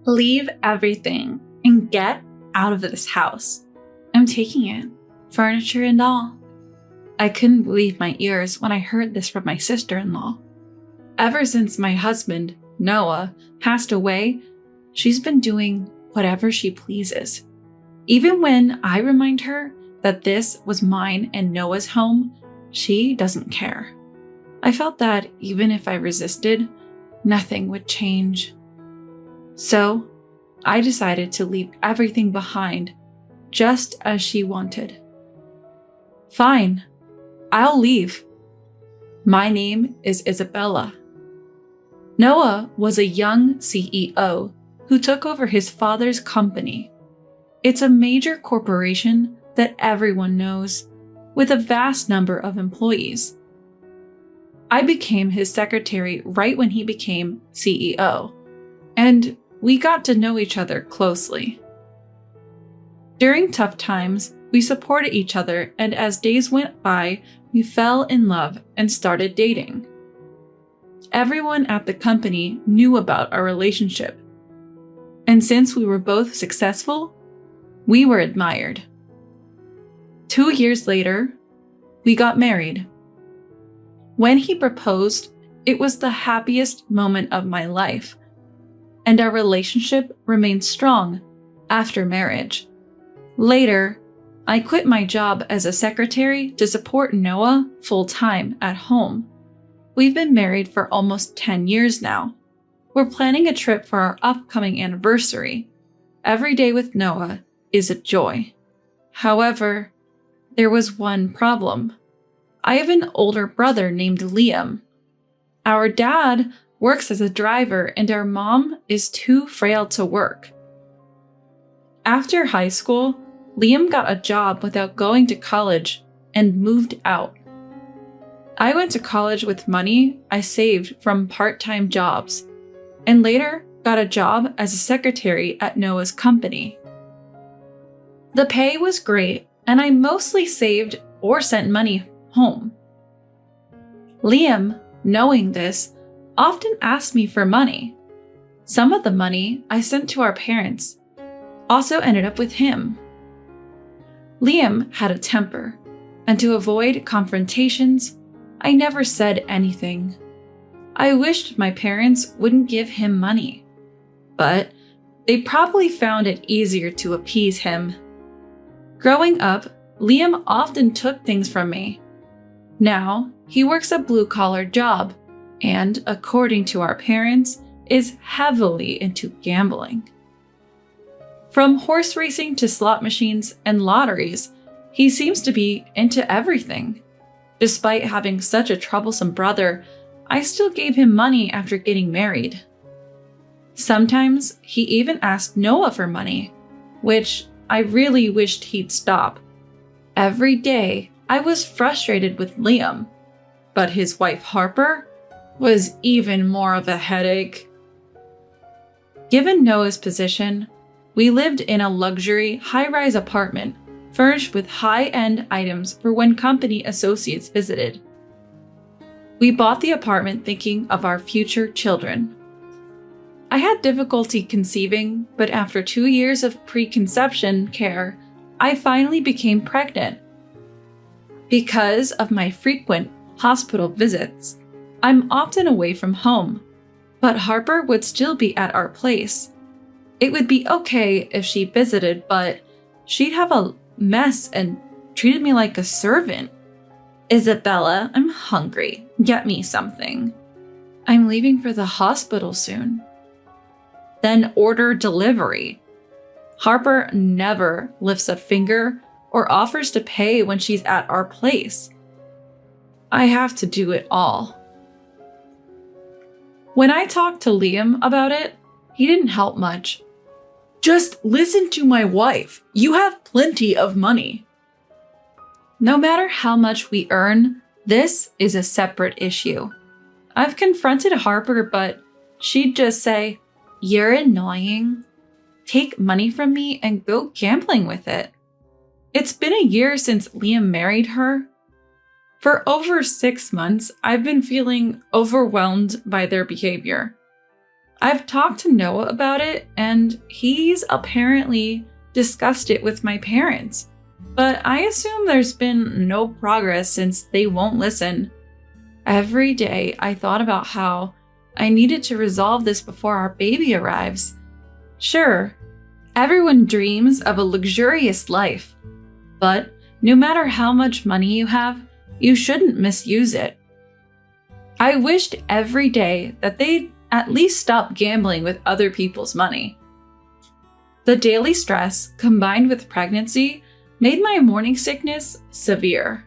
Leave everything and get out of this house. I'm taking it, furniture and all. I couldn't believe my ears when I heard this from my sister-in-law. Ever since my husband, Noah, passed away, she's been doing whatever she pleases. Even when I remind her that this was mine and Noah's home, she doesn't care. I felt that even if I resisted, nothing would change. So, I decided to leave everything behind, just as she wanted. Fine, I'll leave. My name is Isabella. Noah was a young CEO who took over his father's company. It's a major corporation that everyone knows, with a vast number of employees. I became his secretary right when he became CEO, and we got to know each other closely. During tough times, we supported each other, and as days went by, we fell in love and started dating. Everyone at the company knew about our relationship, and since we were both successful, we were admired. 2 years later, we got married. When he proposed, it was the happiest moment of my life, and our relationship remained strong after marriage. Later, I quit my job as a secretary to support Noah full-time at home. We've been married for almost 10 years now. We're planning a trip for our upcoming anniversary. Every day with Noah is a joy. However, there was one problem. I have an older brother named Liam. Our dad works as a driver and our mom is too frail to work. After high school, Liam got a job without going to college and moved out. I went to college with money I saved from part-time jobs, and later got a job as a secretary at Noah's company. The pay was great, and I mostly saved or sent money home. Liam, knowing this, often asked me for money. Some of the money I sent to our parents also ended up with him. Liam had a temper, and to avoid confrontations, I never said anything. I wished my parents wouldn't give him money, but they probably found it easier to appease him. Growing up, Liam often took things from me. Now, he works a blue-collar job, and according to our parents, is heavily into gambling. From horse racing to slot machines and lotteries, he seems to be into everything. Despite having such a troublesome brother, I still gave him money after getting married. Sometimes he even asked Noah for money, which I really wished he'd stop. Every day, I was frustrated with Liam, but his wife Harper was even more of a headache. Given Noah's position, we lived in a luxury, high-rise apartment furnished with high-end items for when company associates visited. We bought the apartment thinking of our future children. I had difficulty conceiving, but after 2 years of preconception care, I finally became pregnant. Because of my frequent hospital visits, I'm often away from home, but Harper would still be at our place. It would be okay if she visited, but she'd have a mess and treated me like a servant. Isabella, I'm hungry. Get me something. I'm leaving for the hospital soon. Then order delivery. Harper never lifts a finger or offers to pay when she's at our place. I have to do it all. When I talked to Liam about it, he didn't help much. Just listen to my wife. You have plenty of money. No matter how much we earn, this is a separate issue. I've confronted Harper, but she'd just say, "You're annoying. Take money from me and go gambling with it." It's been a year since Liam married her. For over 6 months, I've been feeling overwhelmed by their behavior. I've talked to Noah about it, and he's apparently discussed it with my parents. But I assume there's been no progress since they won't listen. Every day I thought about how I needed to resolve this before our baby arrives. Sure, everyone dreams of a luxurious life, but no matter how much money you have, you shouldn't misuse it. I wished every day that they'd at least stop gambling with other people's money. The daily stress combined with pregnancy made my morning sickness severe.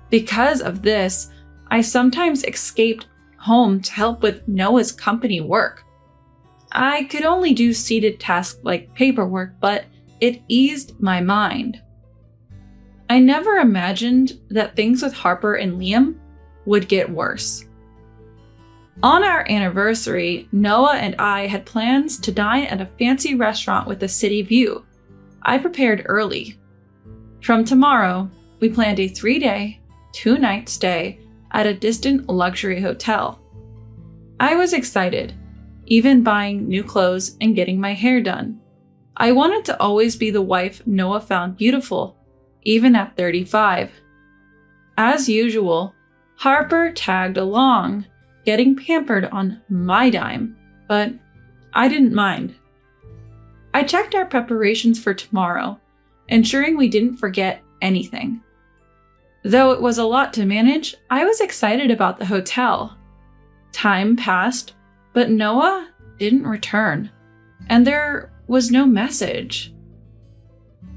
Because of this, I sometimes escaped home to help with Noah's company work. I could only do seated tasks like paperwork, but it eased my mind. I never imagined that things with Harper and Liam would get worse. On our anniversary, Noah and I had plans to dine at a fancy restaurant with a city view. I prepared early. From tomorrow, we planned a 3-day, 2-night stay at a distant luxury hotel. I was excited, even buying new clothes and getting my hair done. I wanted to always be the wife Noah found beautiful, even at 35. As usual, Harper tagged along, getting pampered on my dime, but I didn't mind. I checked our preparations for tomorrow, ensuring we didn't forget anything. Though it was a lot to manage, I was excited about the hotel. Time passed, but Noah didn't return, and there was no message.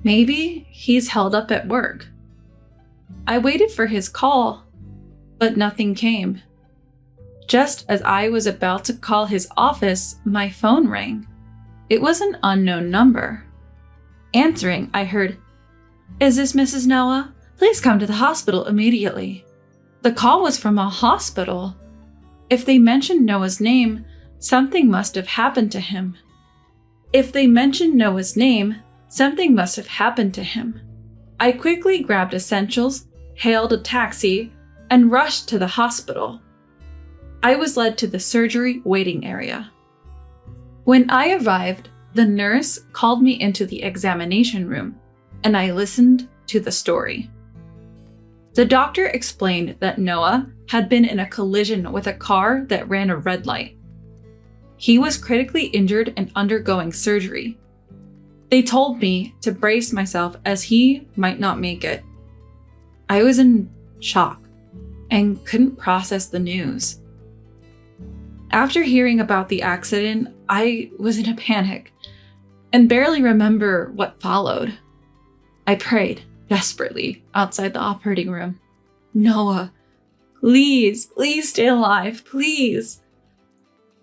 Maybe he's held up at work. I waited for his call, but nothing came. Just as I was about to call his office, my phone rang. It was an unknown number. Answering, I heard, "Is this Mrs. Noah? Please come to the hospital immediately." The call was from a hospital. If they mentioned Noah's name, something must have happened to him. I quickly grabbed essentials, hailed a taxi, and rushed to the hospital. I was led to the surgery waiting area. When I arrived, the nurse called me into the examination room, and I listened to the story. The doctor explained that Noah had been in a collision with a car that ran a red light. He was critically injured and undergoing surgery. They told me to brace myself as he might not make it. I was in shock and couldn't process the news. After hearing about the accident, I was in a panic and barely remember what followed. I prayed desperately outside the operating room. "Noah, please stay alive, please."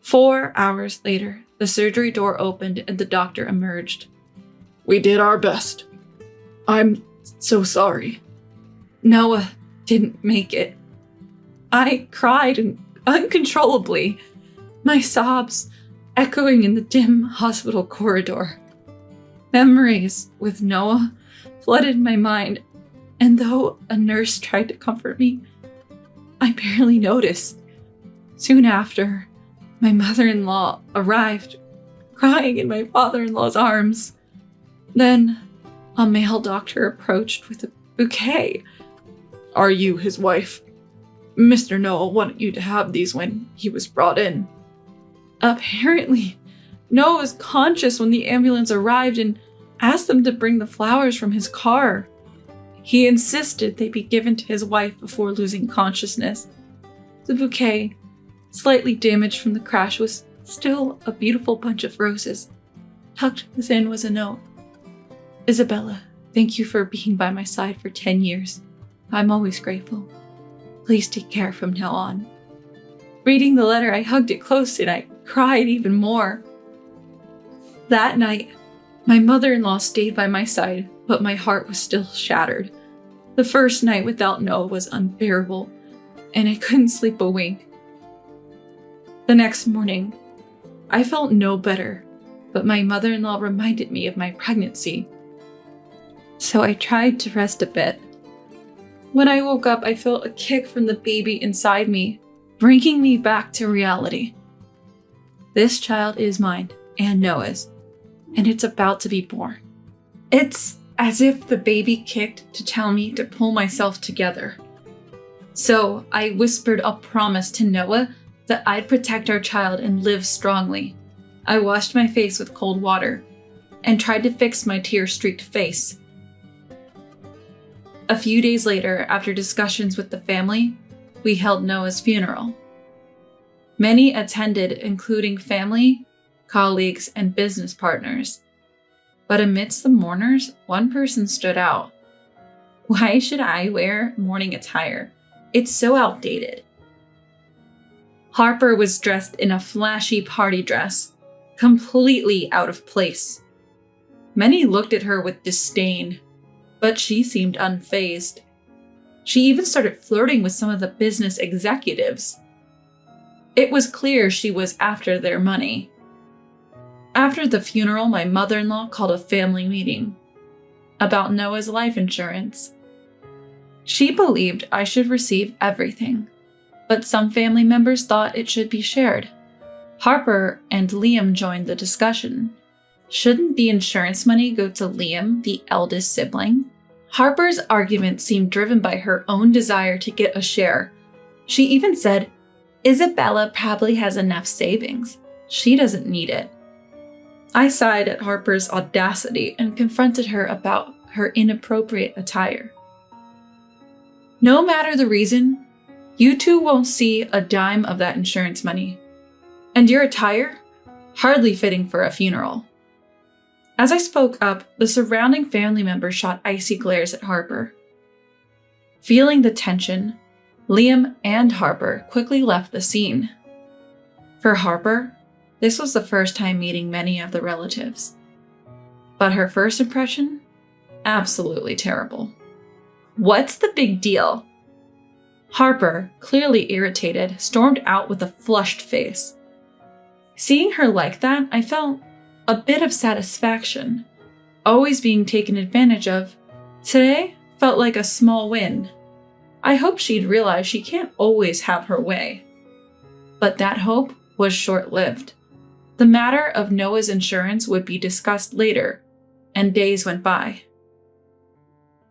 4 hours later, the surgery door opened and the doctor emerged. "We did our best. I'm so sorry." Noah didn't make it. I cried uncontrollably, my sobs echoing in the dim hospital corridor. Memories with Noah flooded my mind, and though a nurse tried to comfort me, I barely noticed. Soon after, my mother-in-law arrived, crying in my father-in-law's arms. Then, a male doctor approached with a bouquet. "Are you his wife? Mr. Noah wanted you to have these when he was brought in." Apparently, Noah was conscious when the ambulance arrived and asked them to bring the flowers from his car. He insisted they be given to his wife before losing consciousness. The bouquet, slightly damaged from the crash, was still a beautiful bunch of roses. Tucked within was a note. "Isabella, thank you for being by my side for 10 years. I'm always grateful. Please take care from now on." Reading the letter, I hugged it close and I cried even more. That night, my mother-in-law stayed by my side, but my heart was still shattered. The first night without Noah was unbearable, and I couldn't sleep a wink. The next morning, I felt no better, but my mother-in-law reminded me of my pregnancy. So I tried to rest a bit. When I woke up, I felt a kick from the baby inside me, bringing me back to reality. This child is mine and Noah's, and it's about to be born. It's as if the baby kicked to tell me to pull myself together. So I whispered a promise to Noah that I'd protect our child and live strongly. I washed my face with cold water and tried to fix my tear-streaked face. A few days later, after discussions with the family, we held Noah's funeral. Many attended, including family, colleagues, and business partners. But amidst the mourners, one person stood out. Why should I wear mourning attire? It's so outdated. Harper was dressed in a flashy party dress, completely out of place. Many looked at her with disdain, but she seemed unfazed. She even started flirting with some of the business executives. It was clear she was after their money. After the funeral, my mother-in-law called a family meeting about Noah's life insurance. She believed I should receive everything, but some family members thought it should be shared. Harper and Liam joined the discussion. Shouldn't the insurance money go to Liam, the eldest sibling? Harper's argument seemed driven by her own desire to get a share. She even said, Isabella probably has enough savings. She doesn't need it. I sighed at Harper's audacity and confronted her about her inappropriate attire. No matter the reason, you two won't see a dime of that insurance money. And your attire? Hardly fitting for a funeral. As I spoke up, the surrounding family members shot icy glares at Harper. Feeling the tension, Liam and Harper quickly left the scene. For Harper, this was the first time meeting many of the relatives. But her first impression? Absolutely terrible. What's the big deal? Harper, clearly irritated, stormed out with a flushed face. Seeing her like that, I felt a bit of satisfaction. Always being taken advantage of, today felt like a small win. I hoped she'd realize she can't always have her way. But that hope was short-lived. The matter of Noah's insurance would be discussed later, and days went by.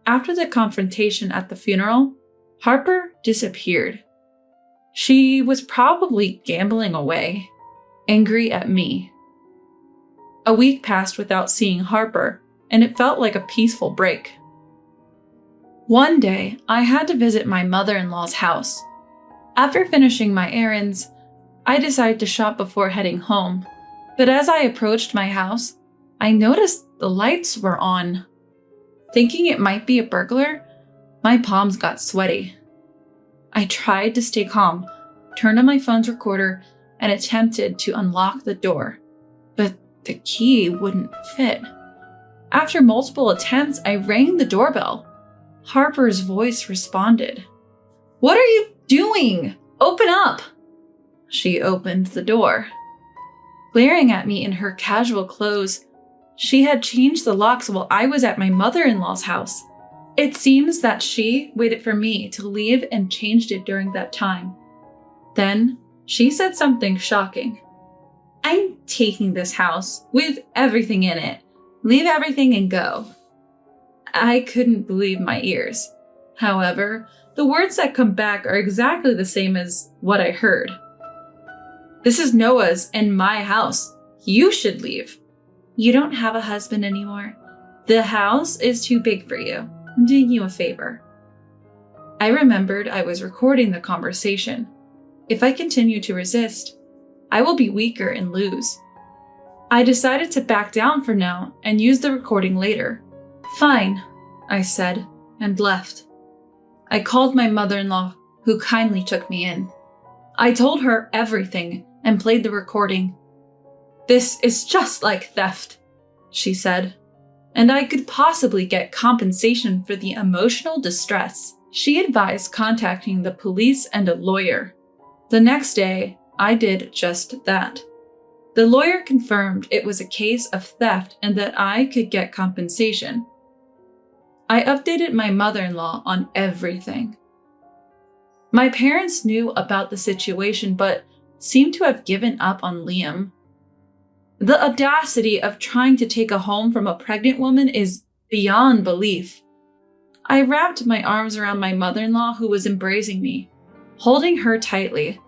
After the confrontation at the funeral, Harper disappeared. She was probably gambling away, angry at me. A week passed without seeing Harper, and it felt like a peaceful break. One day, I had to visit my mother-in-law's house. After finishing my errands, I decided to shop before heading home, but as I approached my house, I noticed the lights were on. Thinking it might be a burglar, my palms got sweaty. I tried to stay calm, turned on my phone's recorder, and attempted to unlock the door, but the key wouldn't fit. After multiple attempts, I rang the doorbell. Harper's voice responded. "What are you doing? Open up!" She opened the door. Glaring at me in her casual clothes, she had changed the locks while I was at my mother-in-law's house. It seems that she waited for me to leave and changed it during that time. Then, she said something shocking. "I'm taking this house with everything in it. Leave everything and go." I couldn't believe my ears. However, the words that come back are exactly the same as what I heard. "This is Noah's and my house. You should leave. You don't have a husband anymore. The house is too big for you. I'm doing you a favor." I remembered I was recording the conversation. If I continue to resist, I will be weaker and lose. I decided to back down for now and use the recording later. "Fine," I said, and left. I called my mother-in-law, who kindly took me in. I told her everything and played the recording. "This is just like theft," she said, "and I could possibly get compensation for the emotional distress." She advised contacting the police and a lawyer. The next day, I did just that. The lawyer confirmed it was a case of theft and that I could get compensation. I updated my mother-in-law on everything. My parents knew about the situation, but seemed to have given up on Liam. The audacity of trying to take a home from a pregnant woman is beyond belief. I wrapped my arms around my mother-in-law who was embracing me, holding her tightly.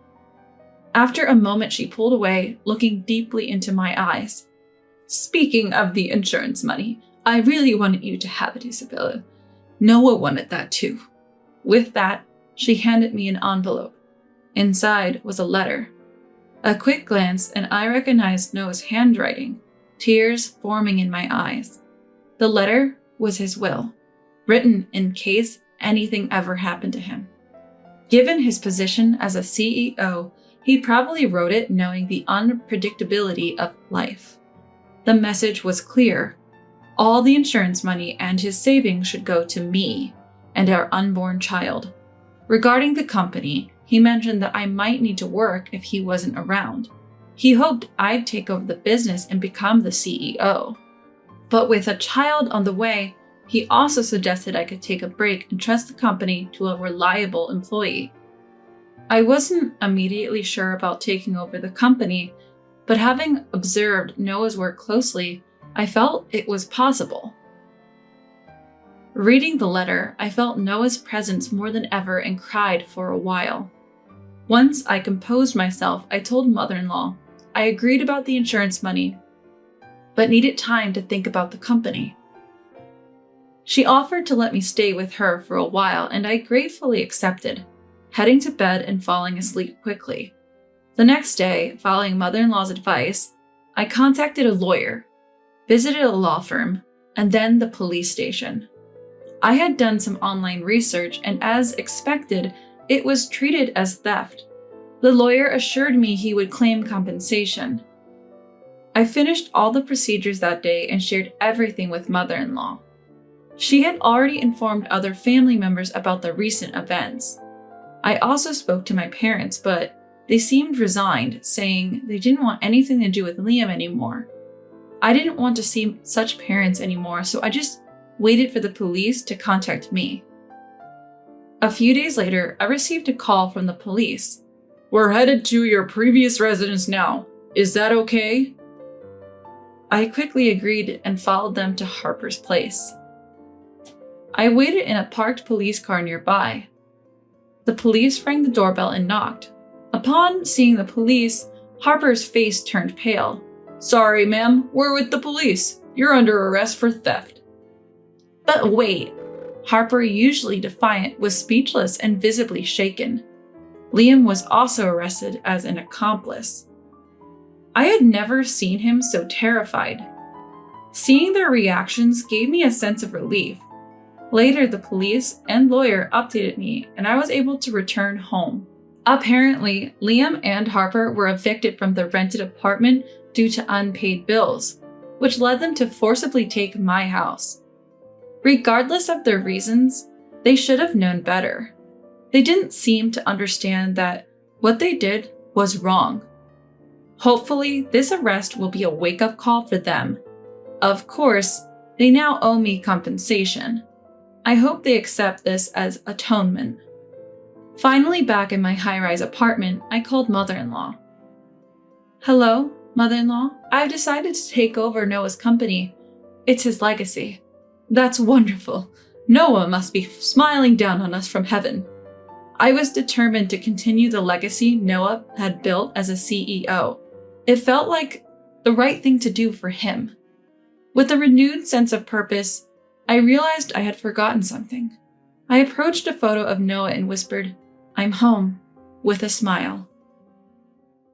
After a moment, she pulled away, looking deeply into my eyes. "Speaking of the insurance money, I really wanted you to have it, Isabella. Noah wanted that too." With that, she handed me an envelope. Inside was a letter. A quick glance, and I recognized Noah's handwriting, tears forming in my eyes. The letter was his will, written in case anything ever happened to him. Given his position as a CEO, he probably wrote it knowing the unpredictability of life. The message was clear. All the insurance money and his savings should go to me and our unborn child. Regarding the company, he mentioned that I might need to work if he wasn't around. He hoped I'd take over the business and become the CEO. But with a child on the way, he also suggested I could take a break and trust the company to a reliable employee. I wasn't immediately sure about taking over the company, but having observed Noah's work closely, I felt it was possible. Reading the letter, I felt Noah's presence more than ever and cried for a while. Once I composed myself, I told mother-in-law I agreed about the insurance money, but needed time to think about the company. She offered to let me stay with her for a while, and I gratefully accepted, heading to bed and falling asleep quickly. The next day, following mother-in-law's advice, I contacted a lawyer, visited a law firm, and then the police station. I had done some online research, and as expected, it was treated as theft. The lawyer assured me he would claim compensation. I finished all the procedures that day and shared everything with mother-in-law. She had already informed other family members about the recent events. I also spoke to my parents, but they seemed resigned, saying they didn't want anything to do with Liam anymore. I didn't want to see such parents anymore, so I just waited for the police to contact me. A few days later, I received a call from the police. "We're headed to your previous residence now. Is that okay?" I quickly agreed and followed them to Harper's place. I waited in a parked police car nearby. The police rang the doorbell and knocked. Upon seeing the police, Harper's face turned pale. "Sorry, ma'am, we're with the police. You're under arrest for theft." But wait, Harper, usually defiant, was speechless and visibly shaken. Liam was also arrested as an accomplice. I had never seen him so terrified. Seeing their reactions gave me a sense of relief. Later, the police and lawyer updated me, and I was able to return home. Apparently, Liam and Harper were evicted from the rented apartment due to unpaid bills, which led them to forcibly take my house. Regardless of their reasons, they should have known better. They didn't seem to understand that what they did was wrong. Hopefully, this arrest will be a wake-up call for them. Of course, they now owe me compensation. I hope they accept this as atonement. Finally back in my high-rise apartment, I called mother-in-law. "Hello, mother-in-law. I've decided to take over Noah's company. It's his legacy." "That's wonderful. Noah must be smiling down on us from heaven." I was determined to continue the legacy Noah had built as a CEO. It felt like the right thing to do for him. With a renewed sense of purpose, I realized I had forgotten something. I approached a photo of Noah and whispered, "I'm home," with a smile.